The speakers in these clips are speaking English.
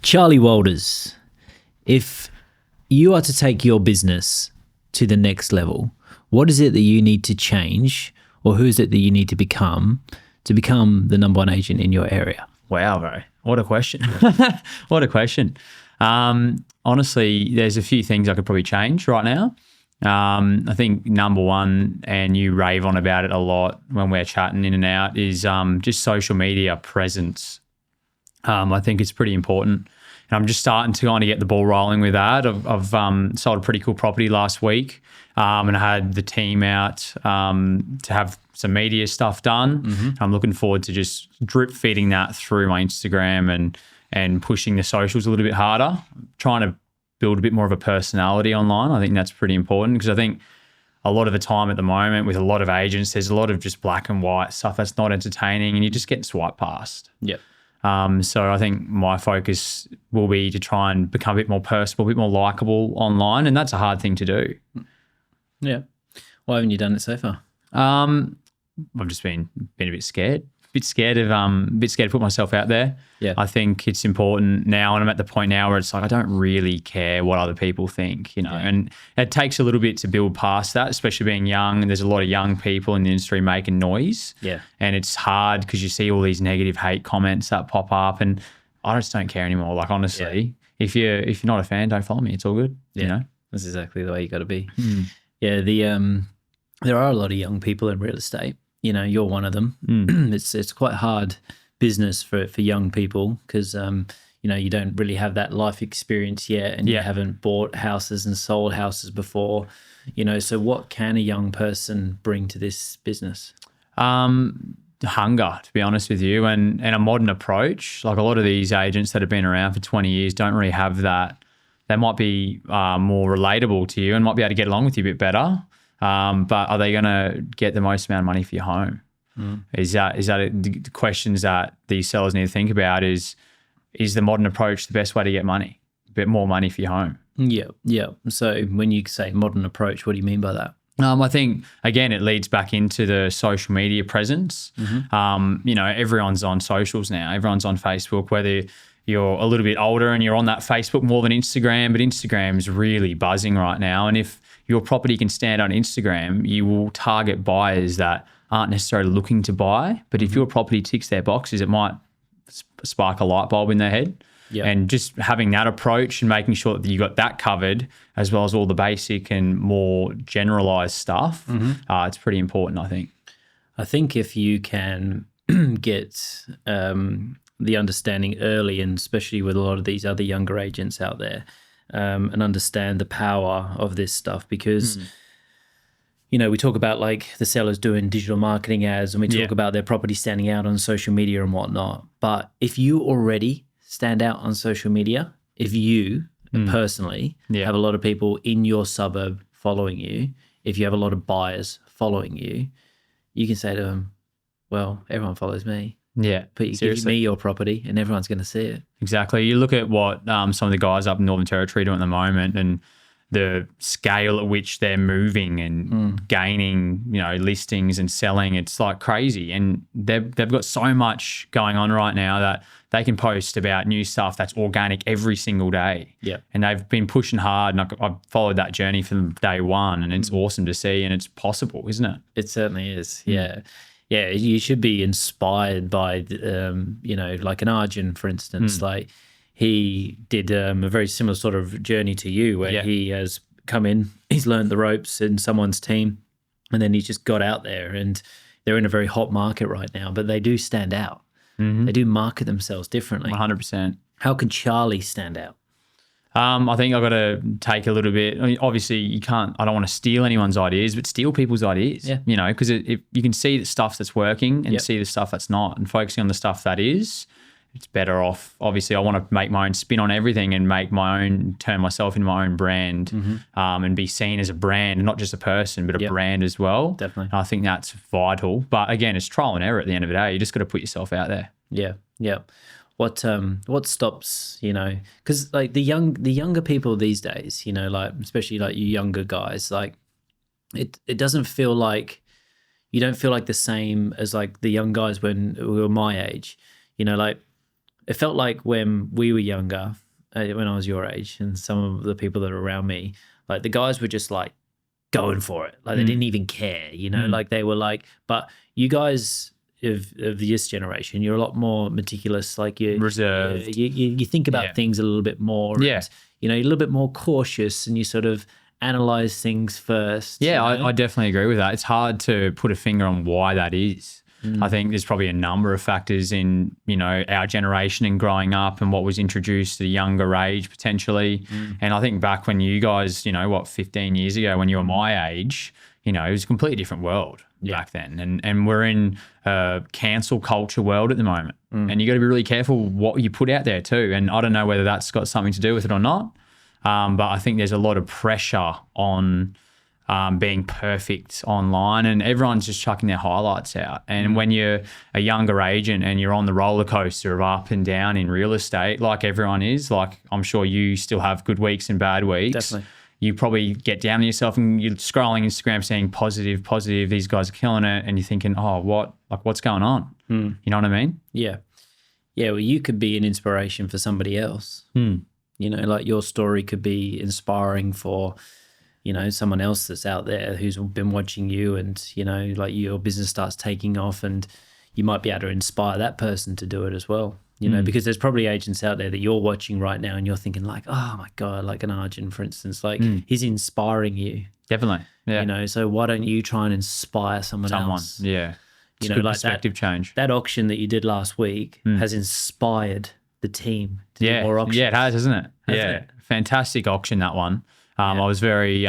Charlie Woelders, if you are to take your business to the next level, what is it that you need to change, or who is it that you need to become the number one agent in your area? Wow, bro. What a question. What a question. Honestly, there's a few things I could probably change right now. I think number one, and you rave on about it a lot when we're chatting in and out, is just social media presence. I think it's pretty important. And I'm just starting to kind of get the ball rolling with that. I've sold a pretty cool property last week, and I had the team out to have some media stuff done. Mm-hmm. I'm looking forward to just drip feeding that through my Instagram and pushing the socials a little bit harder, trying to build a bit more of a personality online. I think that's pretty important, because I think a lot of the time at the moment with a lot of agents, there's a lot of just black and white stuff that's not entertaining, and you just get swiped past. Yep. So I think my focus will be to try and become a bit more personable, a bit more likable online, and that's a hard thing to do. Yeah. Why haven't you done it so far? I've just been a bit scared. A bit scared to put myself out there. Yeah. I think it's important now, and I'm at the point now where it's like I don't really care what other people think, you know. Yeah. And it takes a little bit to build past that, especially being young. And there's a lot of young people in the industry making noise. Yeah. And it's hard because you see all these negative hate comments that pop up, and I just don't care anymore. Like, honestly, if you're not a fan, don't follow me. It's all good. Yeah. You know, that's exactly the way you got to be. Yeah. There are a lot of young people in real estate. You know, you're one of them. It's quite hard business for young people, because you don't really have that life experience yet, and you haven't bought houses and sold houses before. You know, so what can a young person bring to this business? Hunger, to be honest with you, and a modern approach. Like, a lot of these agents that have been around for 20 years don't really have that. They might be more relatable to you and might be able to get along with you a bit better. But are they going to get the most amount of money for your home? Is that the questions that these sellers need to think about? Is the modern approach the best way to get money? A bit more money for your home? Yeah. So when you say modern approach, what do you mean by that? I think, again, it leads back into the social media presence. Everyone's on socials now. Everyone's on Facebook, whether you're a little bit older and you're on that Facebook more than Instagram, but Instagram's really buzzing right now. And if your property can stand on Instagram, you will target buyers that aren't necessarily looking to buy. But if your property ticks their boxes, it might spark a light bulb in their head. Yep. And just having that approach and making sure that you got that covered, as well as all the basic and more generalized stuff, it's pretty important, I think. I think if you can get the understanding early, and especially with a lot of these other younger agents out there, and understand the power of this stuff, because we talk about like the sellers doing digital marketing ads, and we talk about their property standing out on social media and whatnot. But if you already stand out on social media, if you personally have a lot of people in your suburb following you, if you have a lot of buyers following you, you can say to them, well, everyone follows me. Yeah, but you give me your property and everyone's going to see it. Exactly. You look at what some of the guys up in Northern Territory do at the moment, and the scale at which they're moving and gaining, listings and selling. It's like crazy. And they've got so much going on right now that they can post about new stuff that's organic every single day. Yeah. And they've been pushing hard, and I've followed that journey from day one, and it's awesome to see, and it's possible, isn't it? It certainly is. Yeah. Yeah, you should be inspired by, like an Arjun, for instance. Like, he did a very similar sort of journey to you, where he has come in, he's learned the ropes in someone's team, and then he just got out there, and they're in a very hot market right now, but they do stand out. They do market themselves differently. 100%. How can Charlie stand out? I think I've got to take a little bit. I mean, obviously, I don't want to steal anyone's ideas, but steal people's ideas, because if you can see the stuff that's working and see the stuff that's not, and focusing on the stuff that is, it's better off. Obviously, I want to make my own spin on everything and turn myself into my own brand, and be seen as a brand, not just a person, but a brand as well. Definitely. And I think that's vital. But again, it's trial and error at the end of the day. You just got to put yourself out there. Yeah. What stops, because like the younger people these days, like especially like you younger guys, like it doesn't feel like, you don't feel like the same as like the young guys when we were my age, like it felt like when we were younger, when I was your age, and some of the people that are around me, like the guys were just like going for it. Like they didn't even care, you know, like they were like, but you guys of this generation, you're a lot more meticulous. Like you Reserved. You think about things a little bit more. Yeah. And, you know, you're a little bit more cautious and you sort of analyze things first. Yeah, you know? I definitely agree with that. It's hard to put a finger on why that is. I think there's probably a number of factors in, you know, our generation and growing up and what was introduced at a younger age potentially. And I think back when you guys, you know, 15 years ago when you were my age, you know, it was a completely different world back then. And we're in a cancel culture world at the moment. And you got to be really careful what you put out there too. And I don't know whether that's got something to do with it or not. But I think there's a lot of pressure on being perfect online, and everyone's just chucking their highlights out. And when you're a younger agent and you're on the roller coaster of up and down in real estate, like everyone is, like I'm sure you still have good weeks and bad weeks. Definitely. You probably get down on yourself and you're scrolling Instagram saying positive, these guys are killing it. And you're thinking, oh, what's going on? You know what I mean? Yeah. Yeah. Well, you could be an inspiration for somebody else. You know, like your story could be inspiring for, you know, someone else that's out there who's been watching you, and, you know, like your business starts taking off and you might be able to inspire that person to do it as well. You know, because there's probably agents out there that you're watching right now and you're thinking like, oh my God, like an Arjun, for instance, like he's inspiring you. Definitely. Yeah. You know, so why don't you try and inspire someone else? Yeah. It's You know, good like perspective change. that auction that you did last week has inspired the team to do more auctions. Yeah, it has, hasn't it? Hasn't it? Fantastic auction, that one. I was very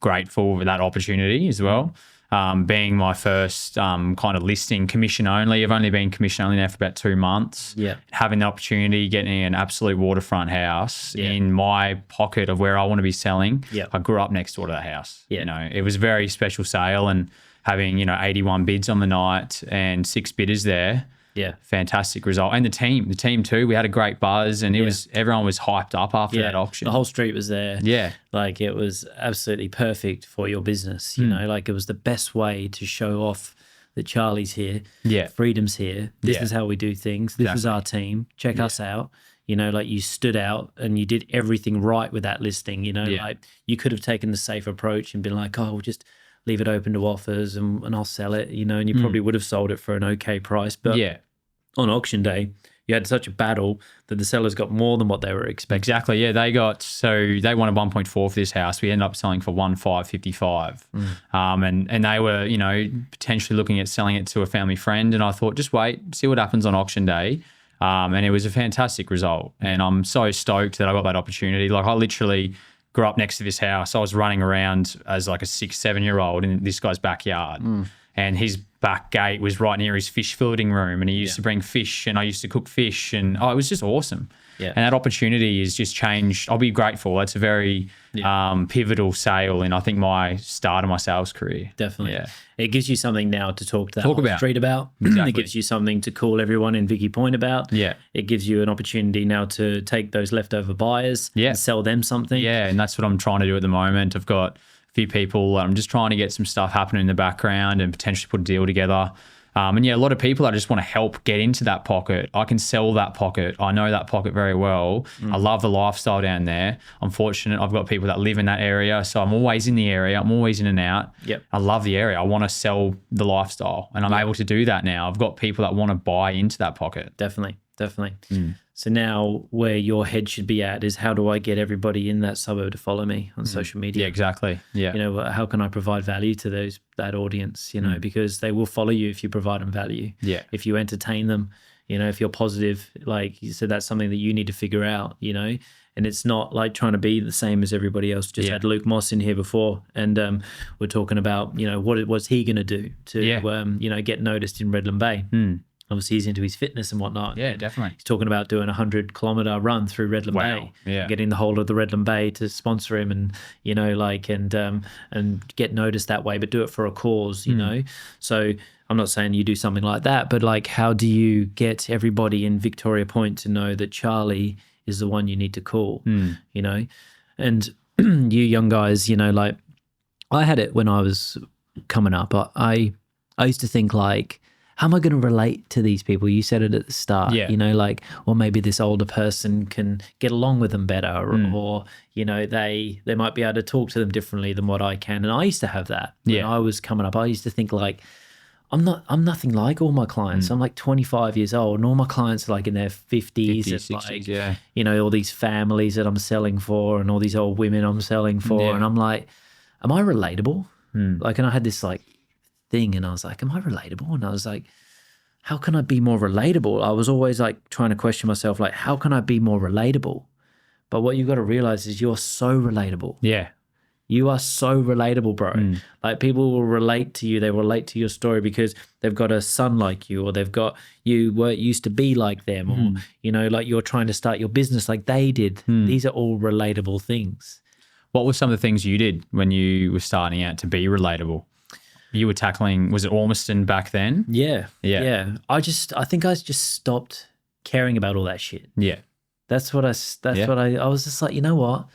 grateful for that opportunity as well. Being my first kind of listing commission only. I've only been commission only now for about 2 months. Yeah. Having the opportunity, getting an absolute waterfront house in my pocket of where I want to be selling. Yeah. I grew up next door to that house. Yeah. You know, it was a very special sale, and having, you know, 81 bids on the night and 6 bidders there. Yeah. Fantastic result. And the team too. We had a great buzz, and everyone was hyped up after that auction. The whole street was there. Yeah. Like it was absolutely perfect for your business. You know, like it was the best way to show off that Charlie's here. Yeah. Freedom's here. This is how we do things. This is our team. Check us out. You know, like you stood out and you did everything right with that listing. You know, like you could have taken the safe approach and been like, oh, we'll just leave it open to offers and I'll sell it, you know, and you probably would have sold it for an okay price. But on auction day, you had such a battle that the sellers got more than what they were expecting. Exactly. Yeah, they wanted 1.4 for this house. We ended up selling for 1,555. And they were, you know, potentially looking at selling it to a family friend. And I thought, just wait, see what happens on auction day. And it was a fantastic result. And I'm so stoked that I got that opportunity. Like I literally grew up next to this house. I was running around as like a 6-7-year-old in this guy's backyard. And his back gate was right near his fish filleting room, and he used to bring fish, and I used to cook fish, and it was just awesome. Yeah. And that opportunity has just changed. I'll be grateful. That's a very pivotal sale in, I think, my start of my sales career. Definitely. Yeah. It gives you something now to talk to the street about. Exactly. It gives you something to call everyone in Vicky Point about. Yeah. It gives you an opportunity now to take those leftover buyers and sell them something. Yeah, and that's what I'm trying to do at the moment. I've got few people. I'm just trying to get some stuff happening in the background and potentially put a deal together. And a lot of people I just want to help get into that pocket. I can sell that pocket. I know that pocket very well. I love the lifestyle down there. I'm fortunate I've got people that live in that area. So I'm always in the area. I'm always in and out. Yep. I love the area. I want to sell the lifestyle, and I'm able to do that now. I've got people that want to buy into that pocket. Definitely. So now where your head should be at is, how do I get everybody in that suburb to follow me on social media? Yeah, exactly. Yeah. You know, how can I provide value to that audience, you know, because they will follow you if you provide them value. Yeah. If you entertain them, you know, if you're positive, like you said, that's something that you need to figure out, you know, and it's not like trying to be the same as everybody else. Just had Luke Moss in here before, and we're talking about, you know, what's he going to do to, you know, get noticed in Redland Bay. Obviously, he's into his fitness and whatnot. Yeah, definitely. He's talking about doing a 100-kilometer run through Redland Bay. Yeah. Getting the whole of the Redland Bay to sponsor him, and, you know, like, and get noticed that way, but do it for a cause, you know. So I'm not saying you do something like that, but like, how do you get everybody in Victoria Point to know that Charlie is the one you need to call, you know? And you young guys, you know, like, I had it when I was coming up. I used to think like, how am I going to relate to these people? You said it at the start, Yeah. you know, like, well, maybe this older person can get along with them better, or you know, they might be able to talk to them differently than what I can. And I used to have that when I was coming up. I used to think like, I'm nothing like all my clients. I'm like 25 years old, and all my clients are like in their 50s, 60s, like, you know, all these families that I'm selling for, and all these old women I'm selling for, and I'm like, am I relatable? Like, and I had this like thing, and I was like, am I relatable? And I was like, how can I be more relatable? I was always like trying to question myself, like, how can I be more relatable? But what you've got to realize is you're so relatable. Yeah. You are so relatable, bro. Like, people will relate to you. They relate to your story because they've got a son like you, or they've got, you used to be like them, or, you know, like you're trying to start your business like they did. These are all relatable things. What were some of the things you did when you were starting out to be relatable? You were tackling, was it Ormiston back then? Yeah. Yeah. I think I just stopped caring about all that shit. Yeah. That's what I was just like, you know what?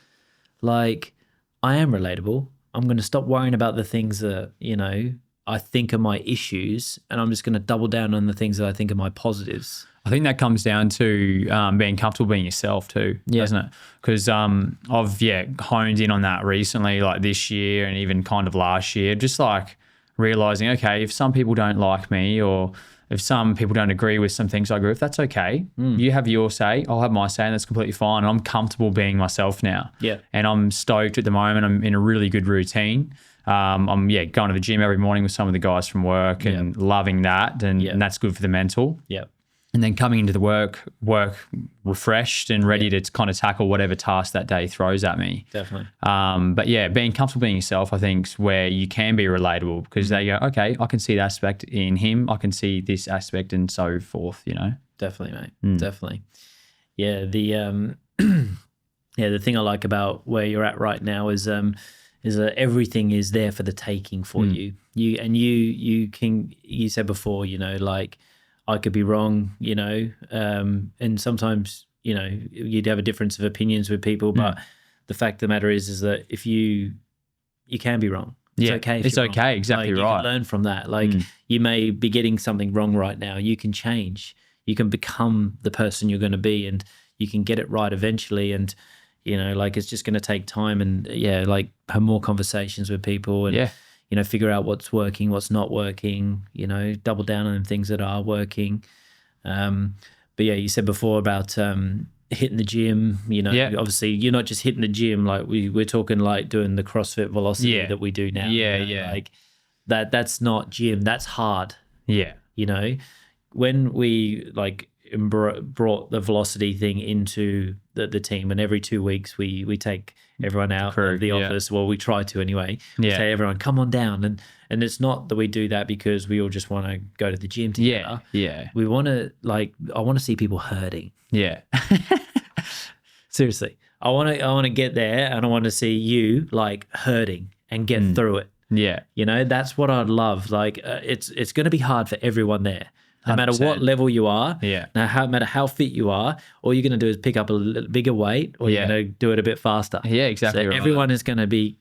Like, I am relatable. I'm going to stop worrying about the things that, you know, I think are my issues, and I'm just going to double down on the things that I think are my positives. I think that comes down to being comfortable being yourself too, doesn't it? Because I've honed in on that recently, like this year and even kind of last year, just like realizing, okay, if some people don't like me, or if some people don't agree with some things I agree with, that's okay. You have your say, I'll have my say, and that's completely fine. And I'm comfortable being myself now. Yeah. And I'm stoked at the moment. I'm in a really good routine. I'm going to the gym every morning with some of the guys from work, and loving that. And that's good for the mental. Yeah. And then coming into the work refreshed and ready to kind of tackle whatever task that day throws at me. Definitely. But yeah, being comfortable being yourself, I think, is where you can be relatable, because they go, okay, I can see that aspect in him, I can see this aspect, and so forth, you know? Definitely, mate. Definitely. Yeah. The thing I like about where you're at right now is that everything is there for the taking for you. You said before, you know, like, I could be wrong, you know, and sometimes, you know, you'd have a difference of opinions with people, but the fact of the matter is that if you can be wrong. It's okay. It's okay. Wrong. Exactly, like, right. You can learn from that. Like, you may be getting something wrong right now. You can change. You can become the person you're going to be, and you can get it right eventually. And, you know, like, it's just going to take time, and like, have more conversations with people, and you know, figure out what's working, what's not working, you know, double down on things that are working. But yeah, you said before about hitting the gym, you know, obviously you're not just hitting the gym, like we're talking like doing the CrossFit velocity that we do now. Like, that's not gym, that's hard. Yeah. You know, when we like brought the velocity thing into the team, and every 2 weeks we take everyone out of the office. Well, we try to anyway. Say, everyone, come on down. And it's not that we do that because we all just want to go to the gym together. We want to, like, I want to see people hurting. Seriously. I want to get there, and I want to see you like hurting and get through it. You know, that's what I'd love. Like, it's going to be hard for everyone there. No matter 100%. What level you are, no matter how fit you are, all you're going to do is pick up a little bigger weight, or you're going to do it a bit faster. Exactly. So everyone is going to be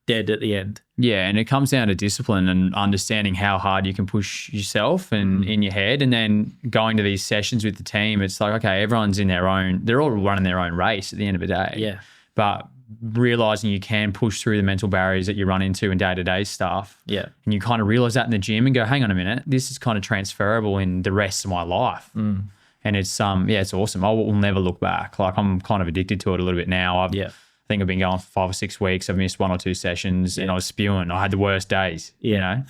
dead at the end. And it comes down to discipline and understanding how hard you can push yourself and in your head, and then going to these sessions with the team. It's like, okay, everyone's in their own, they're all running their own race at the end of the day. But realizing you can push through the mental barriers that you run into in day-to-day stuff. And you kind of realize that in the gym and go, hang on a minute, this is kind of transferable in the rest of my life. And it's it's awesome. I will never look back. Like, I'm kind of addicted to it a little bit now. I think I've been going for 5 or 6 weeks. I've missed 1 or 2 sessions and I was spewing. I had the worst days, you know,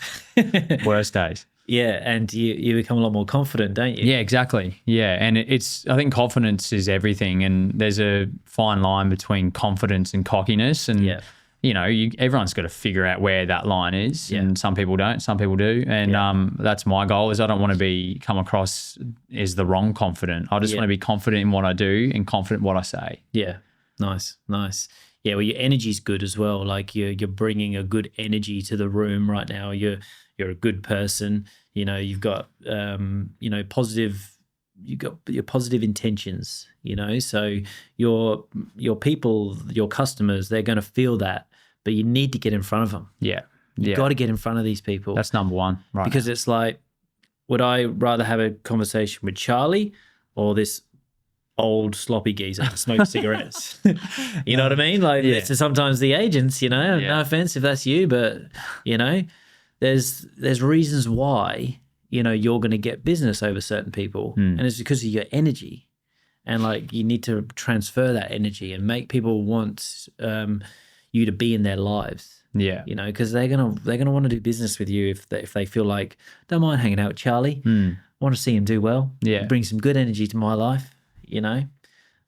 worst days. And you become a lot more confident, don't you? Exactly. And I think confidence is everything, and there's a fine line between confidence and cockiness, and you know, everyone's got to figure out where that line is, and some people don't, some people do, and that's my goal. Is I don't want to come across as the wrong confident. I just want to be confident in what I do and confident in what I say. Nice. Well, your energy's good as well. Like, you're bringing a good energy to the room right now. You're a good person. You know, you've got you know, you've got your positive intentions, you know. So your people, your customers, they're going to feel that, but you need to get in front of them. You got to get in front of these people. That's number one, right? Because it's like, would I rather have a conversation with Charlie or this old sloppy geezer that smokes cigarettes? You know what I mean? Like, it's sometimes the agents, you know, no offense if that's you, but, you know, there's reasons why, you know, you're going to get business over certain people. And it's because of your energy. And like, you need to transfer that energy and make people want you to be in their lives. Yeah. You know, because they're gonna want to do business with you if they feel like, don't mind hanging out with Charlie. I want to see him do well. Yeah. Bring some good energy to my life, you know.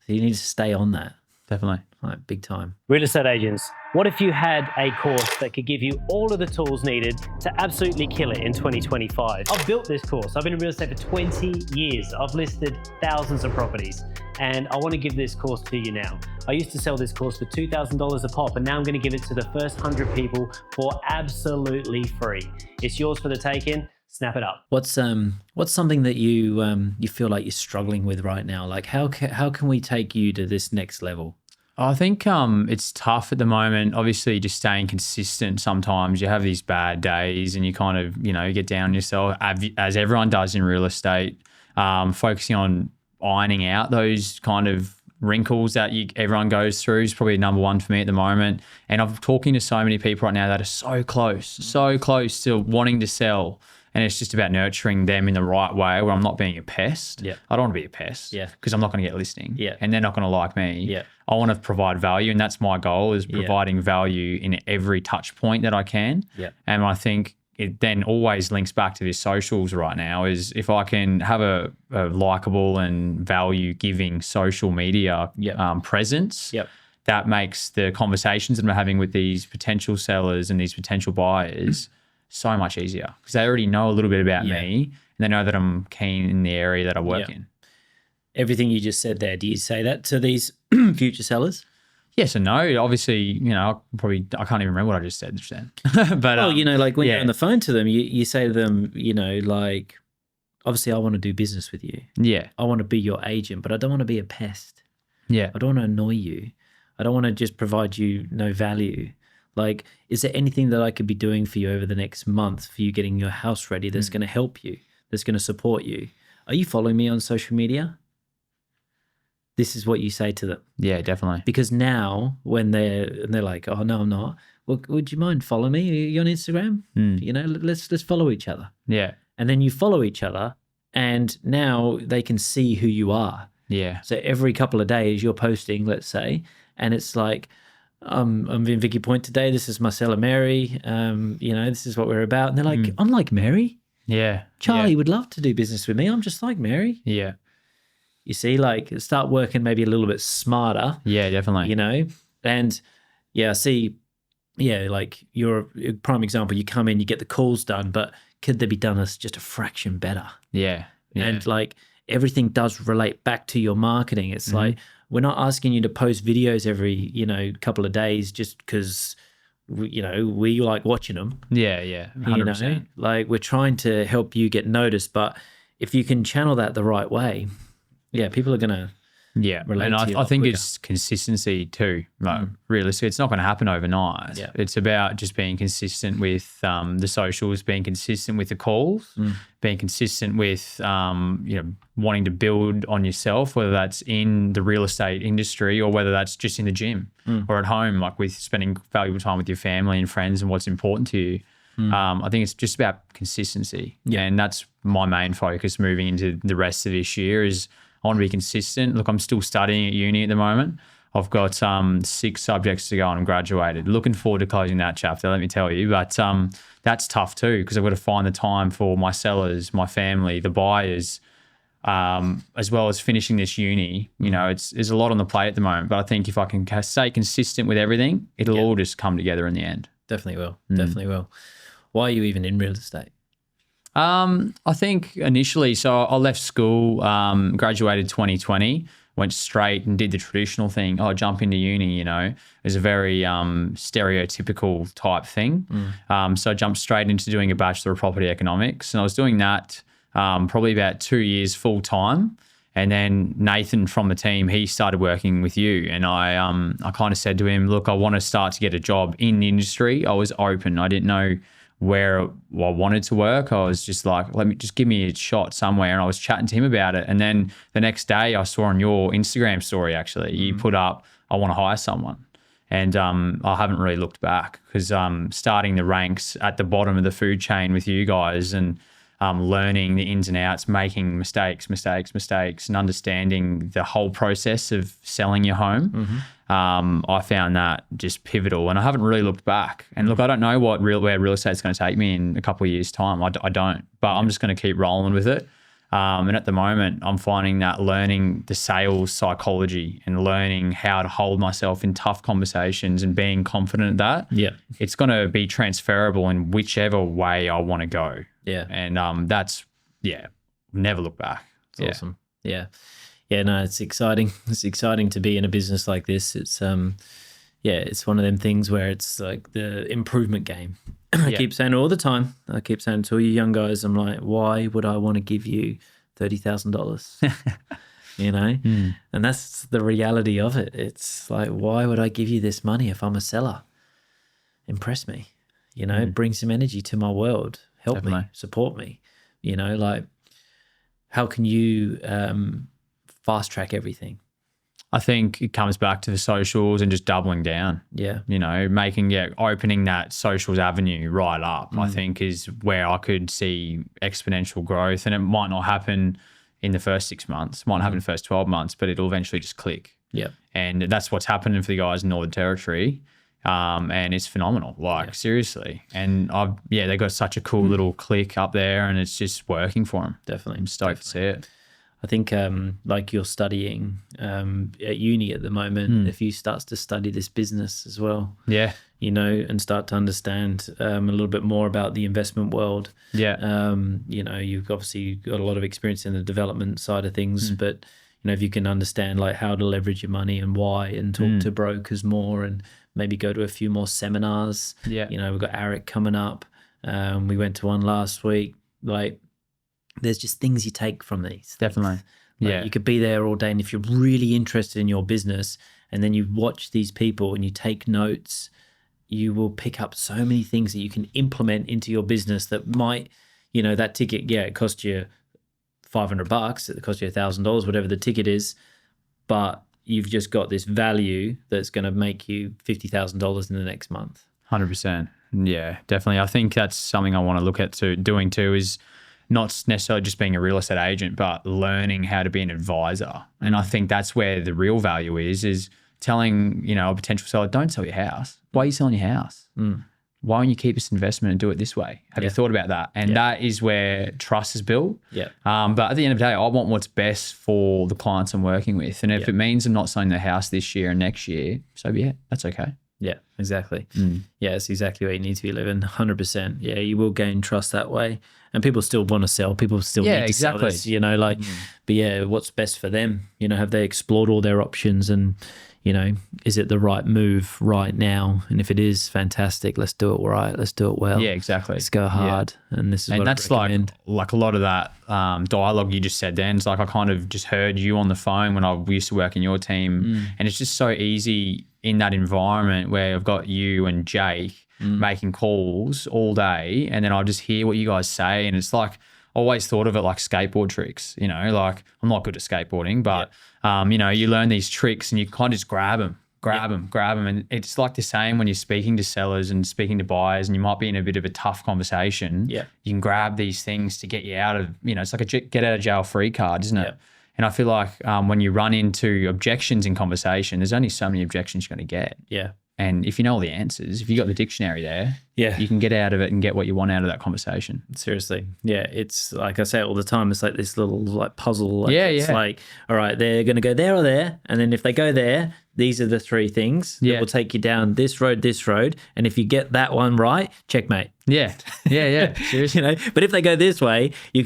So you need to stay on that. Definitely. Like, big time. Real estate agents, what if you had a course that could give you all of the tools needed to absolutely kill it in 2025? I've built this course. I've been in real estate for 20 years. I've listed thousands of properties, and I want to give this course to you now. I used to sell this course for $2,000 a pop, and now I'm going to give it to the first 100 people for absolutely free. It's yours for the taking. Snap it up. What's something that you feel like you're struggling with right now? Like, how can we take you to this next level? I think it's tough at the moment. Obviously, just staying consistent. Sometimes you have these bad days and you kind of, you know, you get down on yourself, as everyone does in real estate, focusing on ironing out those kind of wrinkles that everyone goes through is probably number one for me at the moment. And I'm talking to so many people right now that are so close to wanting to sell. And it's just about nurturing them in the right way where I'm not being a pest. Yeah. I don't want to be a pest. Yeah. Because I'm not going to get a listing. Yeah. And they're not going to like me. Yeah. I want to provide value, and that's my goal, is providing value in every touch point that I can. Yeah. And I think it then always links back to this socials right now, is if I can have a likable and value-giving social media presence, that makes the conversations that I'm having with these potential sellers and these potential buyers so much easier, because they already know a little bit about me and they know that I'm keen in the area that I work in. Everything you just said there, do you say that to these future sellers? Yes and no. Obviously, you know, I can't even remember what I just said just then. But well, you know, like when you're on the phone to them, you say to them, you know, like, obviously I want to do business with you. Yeah. I want to be your agent, but I don't want to be a pest. Yeah. I don't want to annoy you. I don't want to just provide you no value. Like, is there anything that I could be doing for you over the next month for you getting your house ready that's going to help you, that's going to support you? Are you following me on social media? This is what you say to them. Yeah, definitely. Because now when they're like, oh, no, I'm not. Well, would you mind following me? Are you on Instagram? You know, let's follow each other. Yeah. And then you follow each other, and now they can see who you are. Yeah. So every couple of days you're posting, let's say, and it's like, I'm in Vicky Point today. This is Marcella Mary. You know, this is what we're about. And they're like, I'm like Mary. Yeah. Charlie would love to do business with me. I'm just like Mary. Yeah. You see, like, start working maybe a little bit smarter. Yeah, definitely. You know, and I see, like, you're a prime example. You come in, you get the calls done, but could they be done as just a fraction better? Yeah. And like, everything does relate back to your marketing. It's like, we're not asking you to post videos every, you know, couple of days just because, you know, we like watching them. Yeah, yeah, 100%. You know, like, we're trying to help you get noticed, but if you can channel that the right way, people are going to relate and to you. I think it's consistency too. Like, realistically, it's not going to happen overnight. Yeah. It's about just being consistent with the socials, being consistent with the calls, being consistent with you know, wanting to build on yourself, whether that's in the real estate industry or whether that's just in the gym or at home, like with spending valuable time with your family and friends and what's important to you. I think it's just about consistency. Yeah. And that's my main focus moving into the rest of this year is I want to be consistent. Look, I'm still studying at uni at the moment. I've got 6 subjects to go and I'm graduated. Looking forward to closing that chapter, let me tell you. But that's tough too, because I've got to find the time for my sellers, my family, the buyers, as well as finishing this uni. You know, there's a lot on the plate at the moment. But I think if I can stay consistent with everything, it'll all just come together in the end. Definitely will. Definitely will. Why are you even in real estate? I think initially, so I left school, graduated 2020, went straight and did the traditional thing. Oh, jump into uni, you know. It was a very stereotypical type thing. So I jumped straight into doing a Bachelor of Property Economics. And I was doing that probably about 2 years full time. And then Nathan from the team, he started working with you. And I kind of said to him, look, I want to start to get a job in the industry. I was open. I didn't know where I wanted to work. I was just like, give me a shot somewhere. And I was chatting to him about it. And then the next day I saw on your Instagram story, actually, you put up, I want to hire someone. And I haven't really looked back, because starting the ranks at the bottom of the food chain with you guys, and learning the ins and outs, making mistakes, and understanding the whole process of selling your home. I found that just pivotal, and I haven't really looked back. And look, I don't know where real estate is going to take me in a couple of years' time. I don't, but I'm just going to keep rolling with it. And at the moment, I'm finding that learning the sales psychology and learning how to hold myself in tough conversations and being confident at that, it's going to be transferable in whichever way I want to go. Yeah. And that's, never look back. It's awesome. Yeah. Yeah, no, it's exciting. It's exciting to be in a business like this. It's it's one of them things where it's like the improvement game. I keep saying it all the time. I keep saying to all you young guys, I'm like, why would I want to give you $30,000? You know? And that's the reality of it. It's like, why would I give you this money if I'm a seller? Impress me, you know, bring some energy to my world, help me, support me, you know, like how can you fast track everything? I think it comes back to the socials and just doubling down. Yeah. You know, opening that socials avenue right up, I think is where I could see exponential growth. And it might not happen in the first 6 months, might happen in the first 12 months, but it'll eventually just click. Yeah. And that's what's happening for the guys in Northern Territory. And it's phenomenal, seriously. And they got such a cool little click up there, and it's just working for them. Definitely. I'm stoked to see it. I think like you're studying at uni at the moment, if you start to study this business as well, you know, and start to understand a little bit more about the investment world. You know, you've obviously got a lot of experience in the development side of things, but you know, if you can understand like how to leverage your money and why, and talk to brokers more, and maybe go to a few more seminars. You know, we've got Eric coming up. We went to one last week. Like, there's just things you take from these. Definitely. Like, you could be there all day, and if you're really interested in your business and then you watch these people and you take notes, you will pick up so many things that you can implement into your business that might, you know, that ticket, it cost you $500, it cost you $1,000, whatever the ticket is, but you've just got this value that's going to make you $50,000 in the next month. 100%. Yeah, definitely. I think that's something I want to look at doing too, is not necessarily just being a real estate agent, but learning how to be an advisor. And I think that's where the real value is telling, you know, a potential seller, don't sell your house. Why are you selling your house? Why don't you keep this investment and do it this way? Have you thought about that? And that is where trust is built. But at the end of the day, I want what's best for the clients I'm working with. And if it means I'm not selling the house this year and next year, so be it. That's okay. Yeah, exactly. Yeah, it's exactly where you need to be living, 100%. Yeah, you will gain trust that way. And people still want to sell. People still need to sell this, you know, like, but yeah, what's best for them? You know, have they explored all their options, and, you know, is it the right move right now? And if it is, fantastic. Let's do it right. Let's do it well. Yeah, exactly. Let's go hard. And this is what that's I recommend. like a lot of that dialogue you just said then. It's like I kind of just heard you on the phone when we used to work in your team, and it's just so easy in that environment where I've got you and Jake making calls all day, and then I'll just hear what you guys say, and it's like, I always thought of it like skateboard tricks, you know, like I'm not good at skateboarding, but you know, you learn these tricks and you kind of just grab them. And it's like the same when you're speaking to sellers and speaking to buyers, and you might be in a bit of a tough conversation. You can grab these things to get you out of, you know, it's like a get out of jail free card, isn't it? And I feel like when you run into objections in conversation, there's only so many objections you're going to get. And if you know all the answers, if you got the dictionary there, you can get out of it and get what you want out of that conversation. Seriously. Yeah. It's like I say it all the time. It's like this little like puzzle. Like, it's like, all right, they're going to go there or there. And then if they go there, these are the three things that will take you down this road. And if you get that one right, checkmate. Seriously. You know, but if they go this way, they're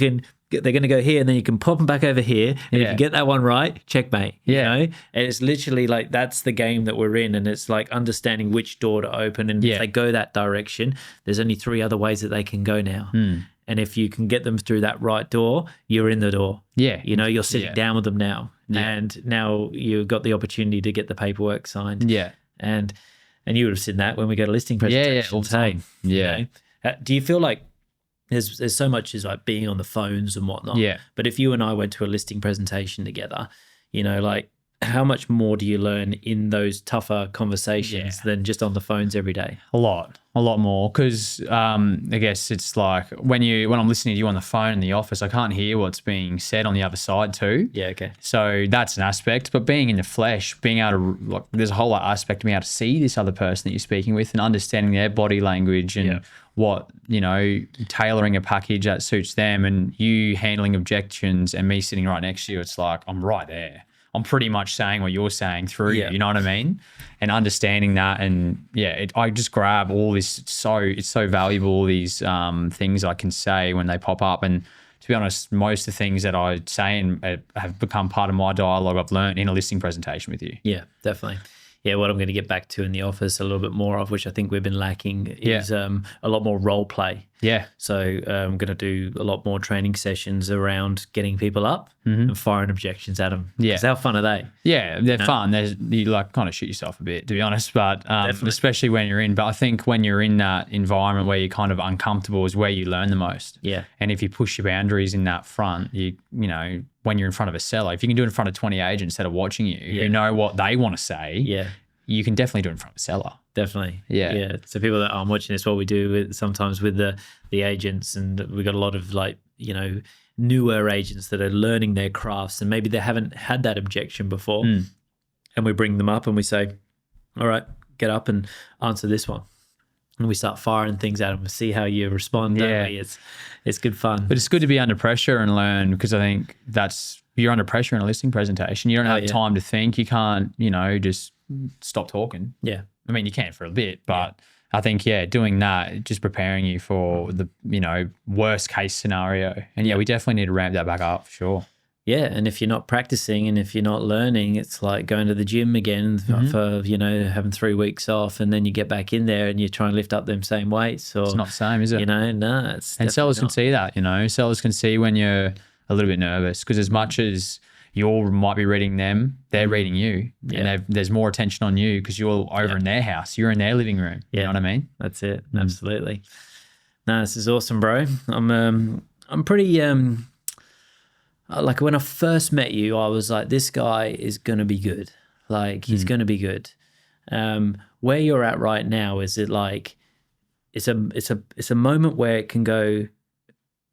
going to go here, and then you can pop them back over here. And if you get that one right, checkmate. You know? And it's literally like, that's the game that we're in. And it's like understanding which door to open. And if they go that direction, there's only 3 other ways that they can go now. And if you can get them through that right door, you're in the door. You know, you're sitting down with them now. And now you've got the opportunity to get the paperwork signed. And you would have seen that when we go to listing presentations. All the time. You know? Do you feel like there's so much is like being on the phones and whatnot? Yeah. But if you and I went to a listing presentation together, you know, like how much more do you learn in those tougher conversations than just on the phones every day? A lot more. Because I guess it's like when I'm listening to you on the phone in the office, I can't hear what's being said on the other side too. Yeah, okay. So that's an aspect. But being in the flesh, being able to, like, there's a whole aspect of being able to see this other person that you're speaking with and understanding their body language and what, you know, tailoring a package that suits them and you handling objections and me sitting right next to you. It's like, I'm right there. I'm pretty much saying what you're saying through you, you know what I mean? And understanding that, and I just grab all this. It's so valuable, these things I can say when they pop up. And to be honest, most of the things that I say and have become part of my dialogue I've learned in a listing presentation with you. Yeah, definitely. Yeah, what I'm going to get back to in the office a little bit more of, which I think we've been lacking, is a lot more role play. Yeah. So I'm going to do a lot more training sessions around getting people up and firing objections at them. Yeah. Because how fun are they? Yeah, they're fun. You like kind of shoot yourself a bit, to be honest, but especially when you're in. But I think when you're in that environment where you're kind of uncomfortable is where you learn the most. Yeah. And if you push your boundaries in that front, you know, when you're in front of a seller, if you can do it in front of 20 agents that are watching you, who know what they want to say, you can definitely do it in front of a seller. Definitely. Yeah. Yeah. So people that aren't watching this, what we do sometimes with the agents, and we got a lot of, like, you know, newer agents that are learning their crafts and maybe they haven't had that objection before. And we bring them up and we say, all right, get up and answer this one. And we start firing things at them and see how you respond. Yeah. It's good fun. But it's good to be under pressure and learn, because I think you're under pressure in a listing presentation. You don't have time to think. You can't, you know, just stop talking. Yeah. I mean, you can for a bit, but I think, doing that, just preparing you for the, you know, worst case scenario. And we definitely need to ramp that back up for sure. Yeah, and if you're not practicing and if you're not learning, it's like going to the gym again for, you know, having 3 weeks off, and then you get back in there and you try and lift up them same weights. Or it's not the same, is it? You know, no. It's and sellers can see that, you know. Sellers can see when you're a little bit nervous, because as much as you all might be reading them, they're reading you. And there's more attention on you because you're over in their house. You're in their living room. You know what I mean? That's it. Absolutely. No, this is awesome, bro. I'm pretty... like when I first met you, I was like, this guy is going to be good. Like, he's going to be good. Where you're at right now, is it like, it's a moment where it can go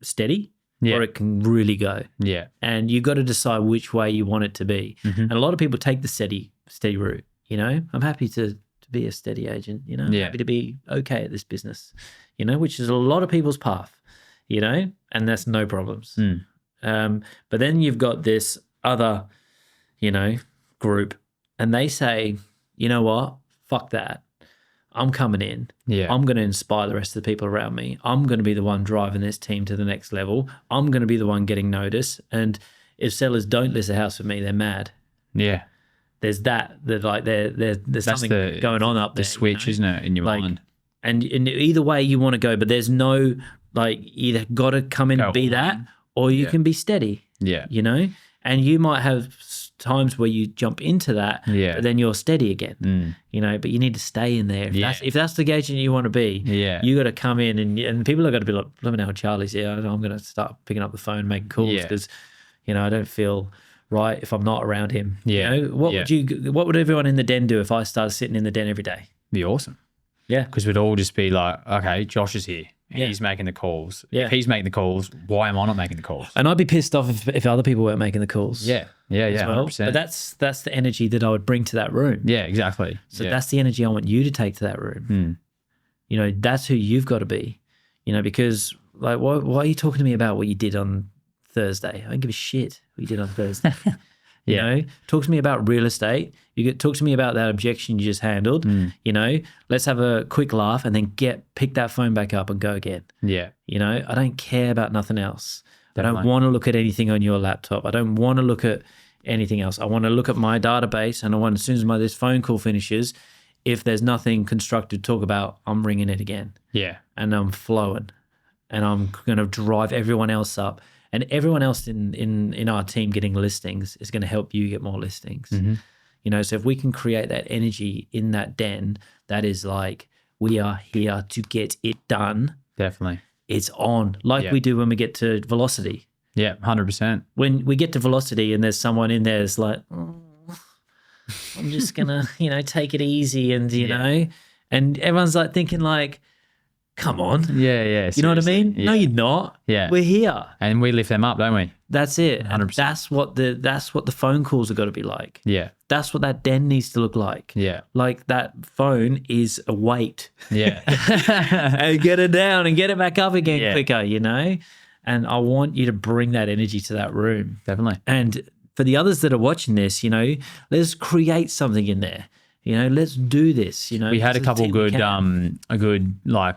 steady or it can really go. Yeah. And you got to decide which way you want it to be. And a lot of people take the steady route. You know, I'm happy to be a steady agent, you know, happy to be okay at this business, you know, which is a lot of people's path, you know, and that's no problems. But then you've got this other, you know, group, and they say, you know what, fuck that. I'm coming in. Yeah. I'm going to inspire the rest of the people around me. I'm going to be the one driving this team to the next level. I'm going to be the one getting noticed. And if sellers don't list a house with me, they're mad. Yeah. There's that like there's that's something going on up there. The switch, you know? Isn't it, in your mind? And in either way you want to go, but there's no, like, either got to come in and be that, or you can be steady. Yeah. You know? And you might have times where you jump into that, but then you're steady again. You know, but you need to stay in there. If that's the agent you want to be, you got to come in, and people are going to be like, let me know how Charlie's here. I'm going to start picking up the phone, making calls, because, you know, I don't feel right if I'm not around him. Yeah. You know, what would everyone in the den do if I started sitting in the den every day? Be awesome. Yeah. Because we'd all just be like, okay, Josh is here. He's making the calls. Yeah. If he's making the calls, why am I not making the calls? And I'd be pissed off if other people weren't making the calls. Yeah. Yeah. Well. 100%. But that's the energy that I would bring to that room. Yeah, exactly. So that's the energy I want you to take to that room. You know, that's who you've got to be. You know, because, like, why are you talking to me about what you did on Thursday? I don't give a shit what you did on Thursday. You know, talk to me about real estate. Talk to me about that objection you just handled. You know, let's have a quick laugh and then pick that phone back up and go again. Yeah. You know, I don't care about nothing else. Definitely. I don't want to look at anything on your laptop. I don't want to look at anything else. I want to look at my database, and I want, as soon as this phone call finishes, if there's nothing constructive to talk about, I'm ringing it again. Yeah. And I'm flowing, and I'm going to drive everyone else up. And everyone else in our team getting listings is going to help you get more listings. You know, so if we can create that energy in that den, that is like, we are here to get it done. Definitely. It's on, like we do when we get to velocity. Yeah, 100%. When we get to velocity and there's someone in there that's like, I'm just gonna, take it easy, and and everyone's like thinking like, come on. Yeah. You know what I seriously. mean? Yeah. No, you're not. Yeah. We're here. And we lift them up, don't we? That's it. 100%. That's what the phone calls have got to be like. Yeah. That's what that den needs to look like. Yeah. Like that phone is a weight. Yeah. And get it down and get it back up again quicker, And I want you to bring that energy to that room. Definitely. And for the others that are watching this, let's create something in there. Let's do this. We had a couple good like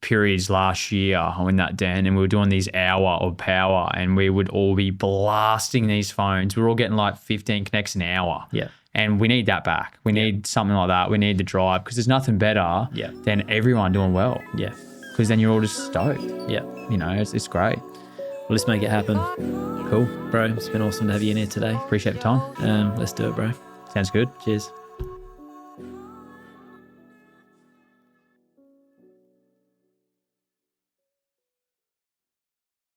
periods last year in that den, and we were doing these hour of power, and we would all be blasting these phones. We were all getting like 15 connects an hour. Yeah. And we need that back. We need something like that. We need the drive, because there's nothing better than everyone doing well. Yeah. Because then you're all just stoked. Yeah. It's great. Well, let's make it happen. Cool. Bro, it's been awesome to have you in here today. Appreciate the time. Let's do it, bro. Sounds good. Cheers.